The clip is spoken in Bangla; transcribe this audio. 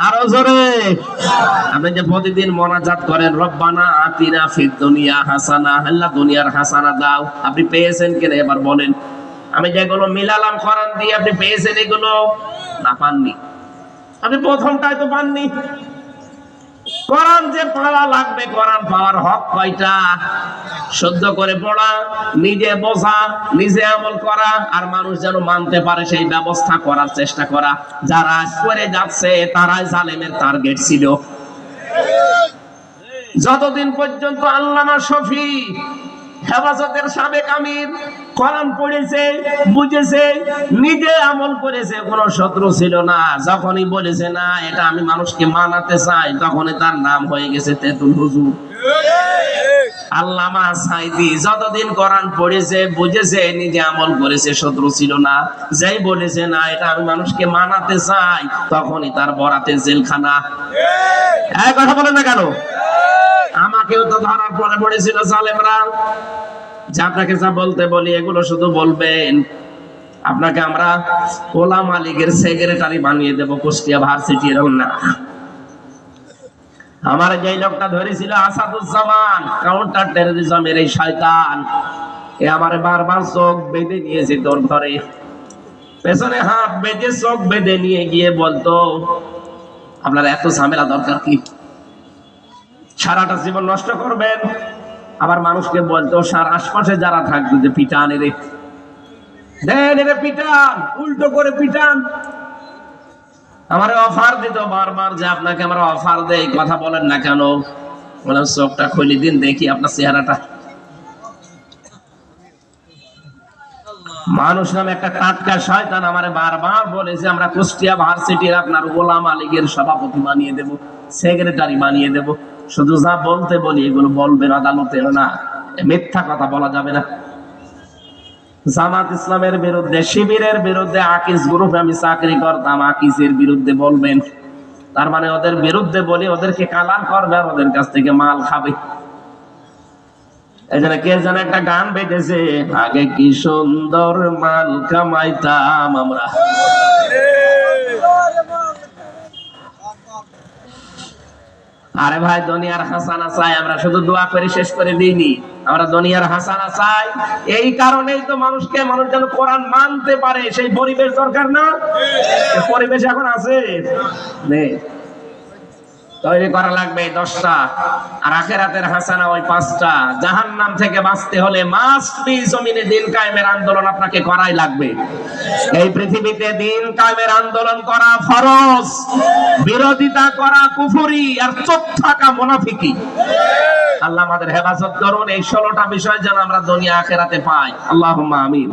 আরো জোরে আপনি যে প্রতিদিন মোনাজাত করেন রব্বানা আতিনা ফিদ দুনিয়া হাসানা, আল্লাহ দুনিয়ার হাসানা দাও, আপনি পেয়েছেন কিনা এবার বলেন। আমি যেগুলো মিলালাম কোরআন দিয়ে, আপনি পেয়েছেন এগুলো? না, পাননি। আপনি প্রথমটাই তো পাননি। কোরআন যে পড়া লাগবে, কোরআন পাওয়ার হক কয়টা? শুদ্ধ করে পড়া, নিজে বোঝা, নিজে আমল করা, আর মানুষ যেন মানতে পারে সেই ব্যবস্থা করার চেষ্টা করা। যারা করে যাচ্ছে তারাই জালেমের টার্গেট ছিল। যতদিন পর্যন্ত আল্লামা শফি হেফাজতের সাবেক আমির কোরআন পড়েছে, বুঝেছে, নিজে আমল করেছে, কোনো শত্রু ছিল না। যখনই বলেছে না এটা আমি মানুষকে মানাতে চাই, তখনই তার নাম হয়ে গেছে তেতুল হুজুর। আল্লামা সাইদি যতদিন কোরআন পড়েছে, বুঝেছে, নিজে আমল করেছে, শত্রু ছিল না। যাই বলেছে না এটা আমি মানুষকে মানাতে চাই, তখনই তার বরাতে জেলখানা। এই কথা বলেন না কেন? আমাকেও তো ধরার পরে পড়েছিল জালেমরা। যা আপনাকে যা বলতে বলি এগুলো শুধু বলবেন। আপনাকে আমরা ওলামা লীগের সেক্রেটারি বানিয়ে দেব, কুষ্টিয়া ভার্সিটি। এরকম না। আমার যেই লোকটা ধরেছিল আসাদুজ্জামান, কাউন্টার টেররিজমের এই শয়তান, এ আমারে বারবার চোখ বেঁধে নিয়েছে তোর ঘরে, পেছনে হাত বেঁধে চোখ বেঁধে নিয়ে গিয়ে বলতো আপনার এত ঝামেলা দরকার কি? সারাটা জীবন নষ্ট করবেন। আবার মানুষকে বলতো সার আশপাশে যারা থাকতো যে পিটান এরে, দেন এরে পিটান, উল্টো করে পিটান। আমারে অফার দিত বারবার যে আপনাকে আমরা অফার দেই, কথা বলেন না কেন? বললাম চোখটা খুলে দিন দেখি আপনার চেহারাটা। মানুষ নামে একটা টাটকা শয়তান আমারে বারবার বলেছে আমরা কুষ্টিয়া ভার্সিটির আপনার ওলামা লীগের সভাপতি বানিয়ে দেব, সেক্রেটারি বানিয়ে দেব। শুধু যা বলতে বলি এগুলো বলবেন আদালতে, না মিথ্যা কথা বলা যাবে না। জামাত ইসলামের বিরুদ্ধে, শিবিরের বিরুদ্ধে, আকিজ গ্রুপে আমি চাকরি করতাম, আকিজের বিরুদ্ধে বলবেন, তার মানে ওদের বিরুদ্ধে বলি ওদেরকে কালার করবে আর ওদের কাছ থেকে মাল খাবে। এই জন্য কে যেন একটা গান বেঁধেছে, আগে কি সুন্দর মাল কামাইতাম আমরা। আরে ভাই দুনিয়ার হাসানা চাই আমরা, শুধু দোয়া করে শেষ করে দিইনি। আমরা দুনিয়ার হাসানা চাই, এই কারণেই তো মানুষ যেন কোরআন মানতে পারে সেই পরিবেশ দরকার না? পরিবেশ এখন আছে, তৈরি করা লাগবে 10টা, আর আখিরাতের হাসানা ওই 5টা। জাহান্নাম থেকে বাঁচতে হলে মাস্ট বি জমিনে দিন কায়েমের আন্দোলন আপনাকে করাই লাগবে। এই পৃথিবীতে দিন কায়েমের আন্দোলন করা ফরজ, বিরোধিতা করা কুফরি, আর চুপ থাকা মুনাফিকি। আল্লাহ আমাদের হেফাজত করুন। এই 16টা বিষয় যেন আমরা দুনিয়া আখিরাতে পাই। আল্লাহুম্মা আমিন।